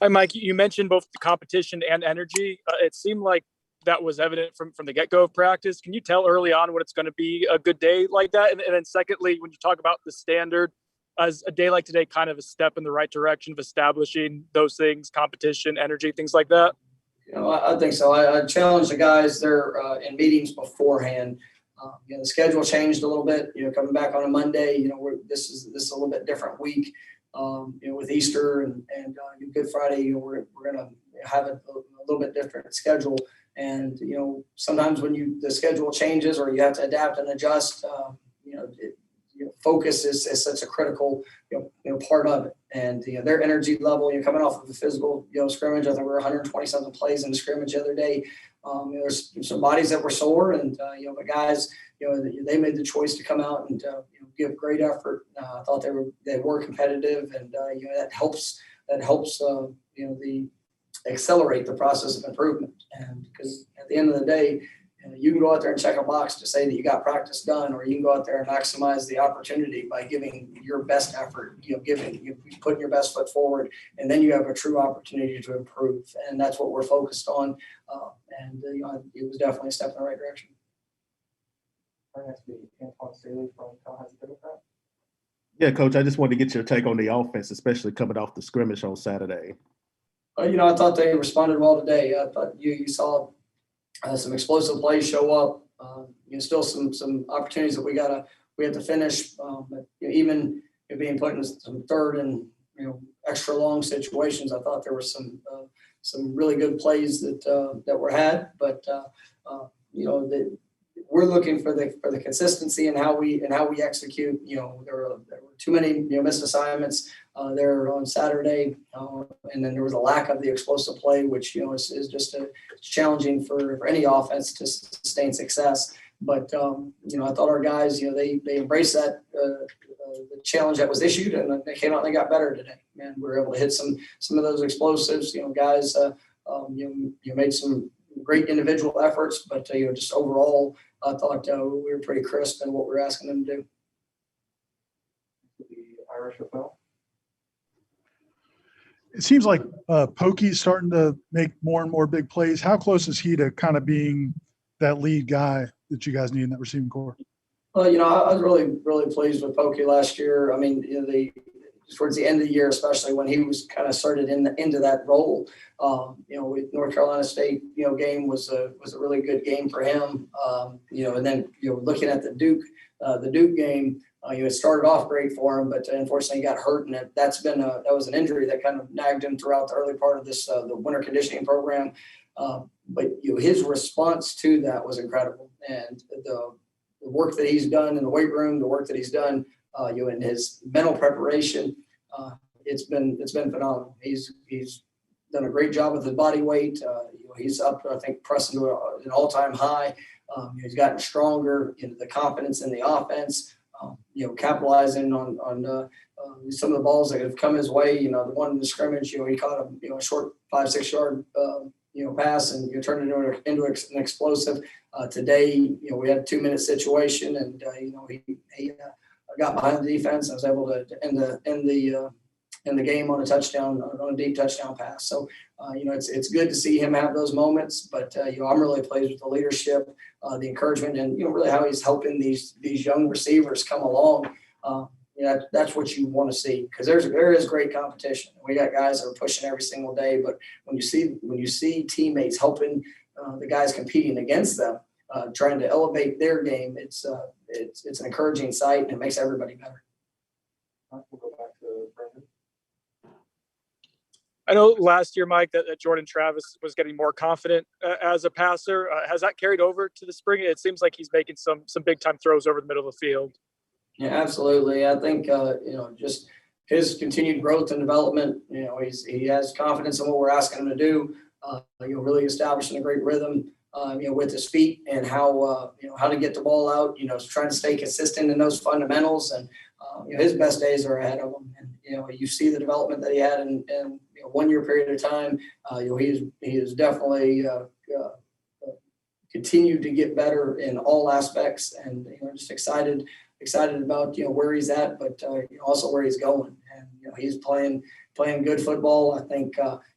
Hi, Mike. You mentioned both the competition and energy. It seemed like that was evident from the get-go of practice. Can you tell early on when it's going to be a good day like that? And then secondly, when you talk about the standard, as a day like today kind of a step in the right direction of establishing those things, competition, energy, things like that? I think so. I challenge the guys there in meetings beforehand. The schedule changed a little bit. Coming back on a Monday. This is a little bit different week. With Easter and Good Friday, we're going to have a little bit different schedule. And sometimes when the schedule changes or you have to adapt and adjust, focus is such a critical part of it. And their energy level, coming off of the physical scrimmage. I think we were 120 something plays in the scrimmage the other day. There's some bodies that were sore, and the guys they made the choice to come out and give great effort. I thought they were competitive, and that helps the accelerate the process of improvement. And because at the end of the day, you can go out there and check a box to say that you got practice done, or you can go out there and maximize the opportunity by giving your best effort, putting your best foot forward, and then you have a true opportunity to improve. And that's what we're focused on. It was definitely a step in the right direction. Yeah, Coach, I just wanted to get your take on the offense, especially coming off the scrimmage on Saturday. I thought they responded well today. I thought you saw some explosive plays show up. Still some opportunities that we have to finish. But even being put in some third and extra long situations, I thought there were some really good plays that were had. But we're looking for the consistency in how we execute. There were too many missed assignments there on Saturday, and then there was a lack of the explosive play, which is just challenging for any offense to sustain success. But I thought our guys they embraced that the challenge that was issued, and they came out and they got better today. And we were able to hit some of those explosives. Guys made some great individual efforts, but just overall, I thought we were pretty crisp in what we were asking them to do. The Irish Rappel. It seems like Pokey's starting to make more and more big plays. How close is he to kind of being that lead guy that you guys need in that receiving corps? Well, I was really, really pleased with Pokey last year. I mean, towards the end of the year, especially when he was kind of started into that role. With North Carolina State, game was a really good game for him. And then looking at the Duke game, it started off great for him, but unfortunately he got hurt, and that was an injury that kind of nagged him throughout the early part of this the winter conditioning program. But his response to that was incredible, and the work that he's done in the weight room, the work that he's done, in his mental preparation, it's been phenomenal. He's done a great job with his body weight. He's up, I think, pressing to an all-time high. He's gotten stronger in the confidence in the offense. Capitalizing on some of the balls that have come his way. The one in the scrimmage, he caught a short 5-6 yard pass and turned it into an explosive. Today, we had a 2-minute situation, and he got behind the defense and was able to end the game on a deep touchdown pass. So it's good to see him have those moments, but I'm really pleased with the leadership, the encouragement, and really how he's helping these young receivers come along. That's what you want to see, because there is great competition. We got guys that are pushing every single day, but when you see teammates helping the guys competing against them, trying to elevate their game, it's an encouraging sight, and it makes everybody better. We'll go back to Brendan. I know last year, Mike, that Jordan Travis was getting more confident as a passer. Has that carried over to the spring? It seems like he's making some big time throws over the middle of the field. Yeah, absolutely. I think just his continued growth and development. He has confidence in what we're asking him to do. Really establishing a great rhythm. With his feet and how to get the ball out. Trying to stay consistent in those fundamentals, and his best days are ahead of him. And you see the development that he had in 1 year period of time. He is definitely continued to get better in all aspects, and just excited about where he's at, but also where he's going. And he's playing playing good football. I think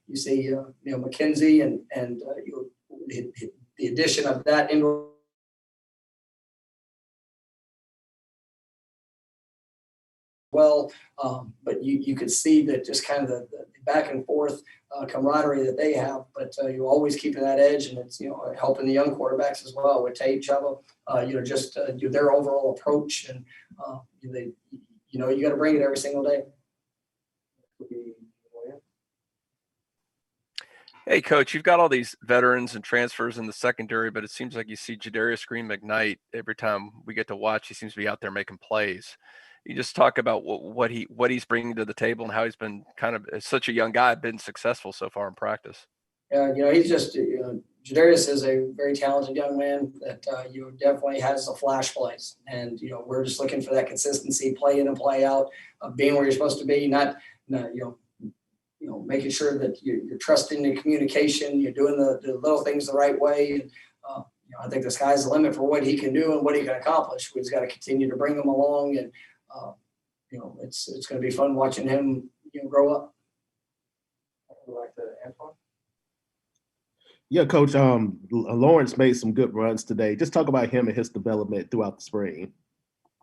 you see McKenzie and the addition of that indoor well, but you could see that just kind of the back and forth camaraderie that they have, but you're always keeping that edge, and it's helping the young quarterbacks as well with Tate, Chubba, just their overall approach, and you got to bring it every single day. Hey, Coach, you've got all these veterans and transfers in the secondary, but it seems like you see Jadarius Green McKnight every time we get to watch. He seems to be out there making plays. You just talk about what he's bringing to the table and how he's been kind of such a young guy, been successful so far in practice. Yeah, he's just Jadarius is a very talented young man that definitely has the flash plays, and we're just looking for that consistency, play in and play out, being where you're supposed to be, not making sure that you're trusting the communication, you're doing the little things the right way. And, I think the sky's the limit for what he can do and what he can accomplish. We've got to continue to bring him along, and it's going to be fun watching him grow up. Like to Antoine? Yeah, Coach. Lawrence made some good runs today. Just talk about him and his development throughout the spring.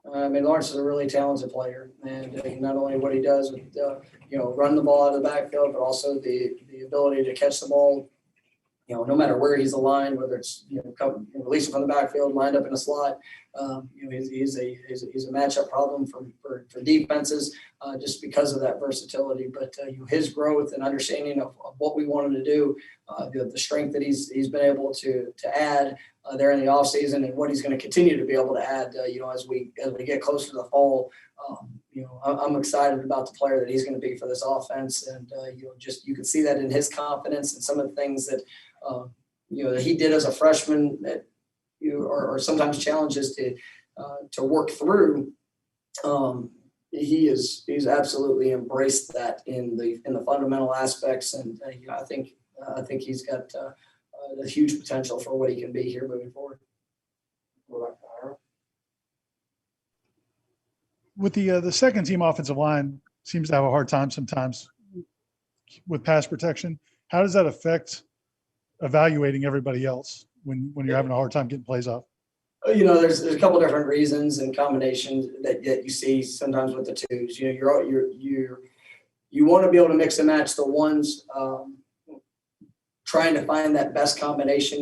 Lawrence is a really talented player, and not only what he does with run the ball out of the backfield, but also the ability to catch the ball. No matter where he's aligned, whether it's releasing from the backfield, lined up in a slot, he's a matchup problem for defenses just because of that versatility. But his growth and understanding of what we want him to do, the strength that he's been able to add there in the offseason, and what he's going to continue to be able to add, as we get closer to the fall. I'm excited about the player that he's going to be for this offense, and you can see that in his confidence and some of the things that that he did as a freshman that are sometimes challenges to work through. He's absolutely embraced that in the fundamental aspects, and I think he's got a huge potential for what he can be here moving forward. With the second team offensive line seems to have a hard time sometimes with pass protection. How does that affect evaluating everybody else when you're having a hard time getting plays off? There's a couple different reasons and combinations that you see sometimes with the twos. You want to be able to mix and match the ones, trying to find that best combination.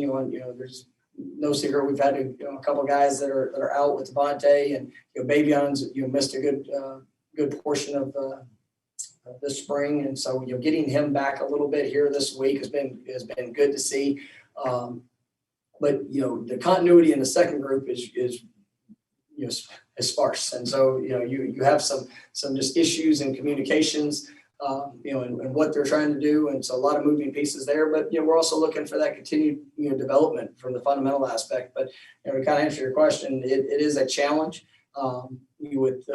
There's no secret we've had a couple guys that are out with Devontae, and Bayvion's missed a good portion of this spring, and so getting him back a little bit here this week has been good to see. But the continuity in the second group is sparse, and so you have some just issues in communications, and what they're trying to do, and so a lot of moving pieces there. But we're also looking for that continued development from the fundamental aspect. But to kind of answer your question, it is a challenge with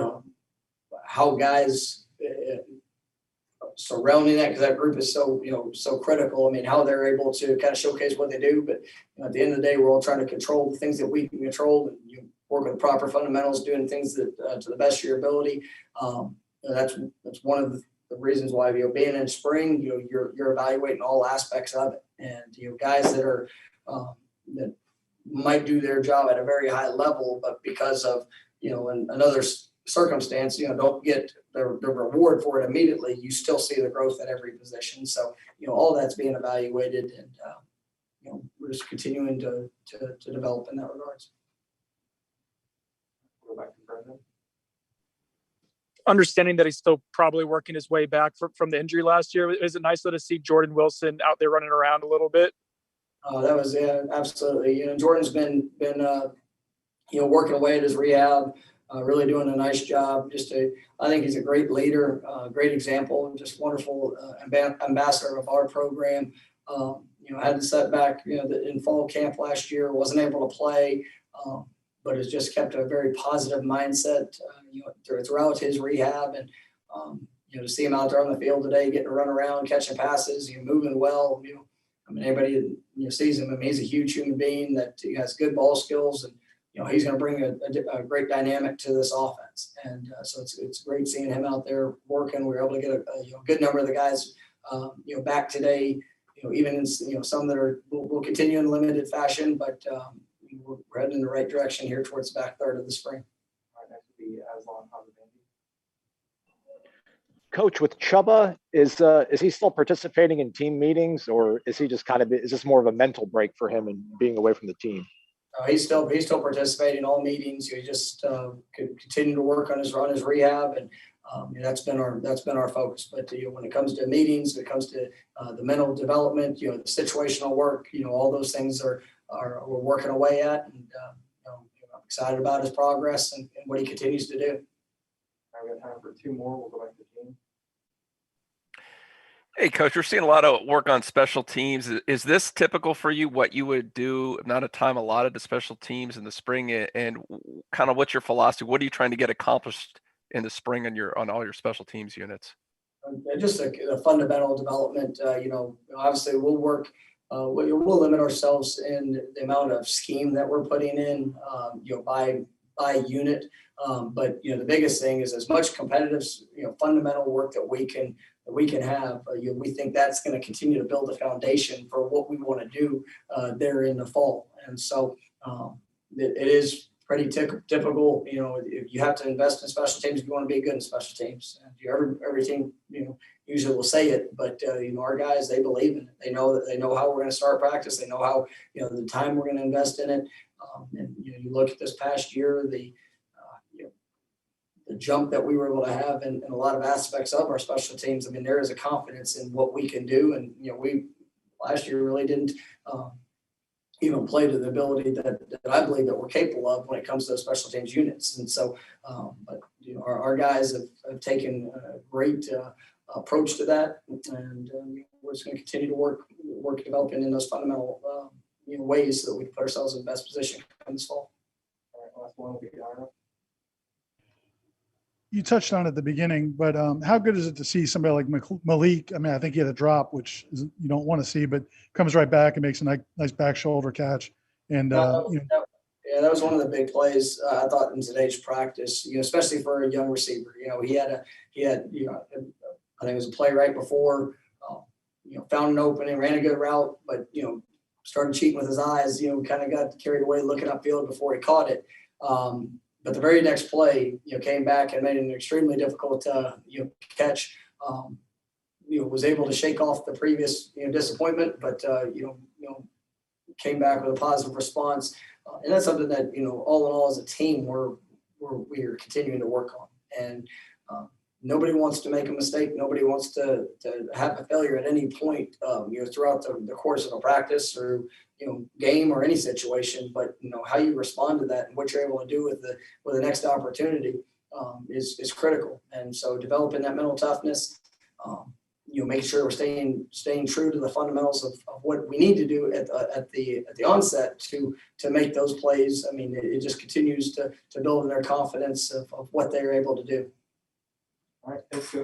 how guys surrounding that, because that group is so critical. I mean, how they're able to kind of showcase what they do, but at the end of the day, we're all trying to control the things that we can control, and you work with proper fundamentals, doing things that to the best of your ability. That's one of the reasons why being in spring, you're evaluating all aspects of it, and guys that are that might do their job at a very high level, but because of another circumstance, don't get the reward for it immediately, you still see the growth at every position. So, all that's being evaluated, and, we're just continuing to develop in that regards. Go back to Brendan. Understanding that he's still probably working his way back from the injury last year, is it nice to see Jordan Wilson out there running around a little bit? That was absolutely. Jordan's been working away at his rehab. Really doing a nice job. I think he's a great leader, great example, just wonderful ambassador of our program. Had the setback, in fall camp last year, wasn't able to play, but has just kept a very positive mindset, throughout his rehab. And, to see him out there on the field today, getting to run around, catching passes, moving well. Anybody that sees him, he's a huge human being that he has good ball skills, and he's going to bring a great dynamic to this offense. And so it's great seeing him out there working. We were able to get a good number of the guys, back today, even in, some that will continue in limited fashion, but we're heading in the right direction here towards the back third of the spring. All right, next would be Aslan Hazabandi. Coach, with Chubba, is he still participating in team meetings, or is he just is this more of a mental break for him and being away from the team? He's still participating in all meetings. He just could continue to work on his rehab, and that's been our focus. But when it comes to meetings, when it comes to the mental development, the situational work, all those things are we're working away at, and I'm excited about his progress and what he continues to do. All right, we got time for two more. We'll go back to Gene. Hey, Coach, we're seeing a lot of work on special teams. Is this typical for you, what you would do, amount of time allotted to special teams in the spring, and kind of what's your philosophy? What are you trying to get accomplished in the spring on all your special teams units? Just a fundamental development. Obviously we'll work, we'll limit ourselves in the amount of scheme that we're putting in, by unit. But the biggest thing is as much competitive, fundamental work that we can have. We think that's going to continue to build a foundation for what we want to do there in the fall. And so it is pretty typical. If you have to invest in special teams, if you want to be good in special teams. Every team, usually will say it, but our guys, they believe in it. They know how we're going to start practice. They know how the time we're going to invest in it. And you look at this past year, the jump that we were able to have in a lot of aspects of our special teams. I mean, there is a confidence in what we can do. And, we last year really didn't even play to the ability that I believe that we're capable of when it comes to those special teams units. And so, but our guys have taken a great approach to that. And we're just going to continue to work developing in those fundamental ways so that we can put ourselves in the best position come this fall. All right, last one will be Ira. You touched on it at the beginning, but how good is it to see somebody like Malik? I mean, I think he had a drop, which you don't want to see, but comes right back and makes a nice back shoulder catch. And yeah, that was one of the big plays I thought in today's practice. Especially for a young receiver. He had I think it was a play right before. Found an opening, ran a good route, but started cheating with his eyes. Kind of got carried away looking upfield before he caught it. But the very next play, came back and made an extremely difficult, catch. Was able to shake off the previous, disappointment, but came back with a positive response, and that's something that all in all, as a team, we are continuing to work on. And nobody wants to make a mistake. Nobody wants to have a failure at any point, throughout the course of a practice or game or any situation. But how you respond to that and what you're able to do with the next opportunity is critical. And so developing that mental toughness, making sure we're staying true to the fundamentals of what we need to do at the onset to make those plays. I mean, it just continues to build in their confidence of what they're able to do. All right, thanks.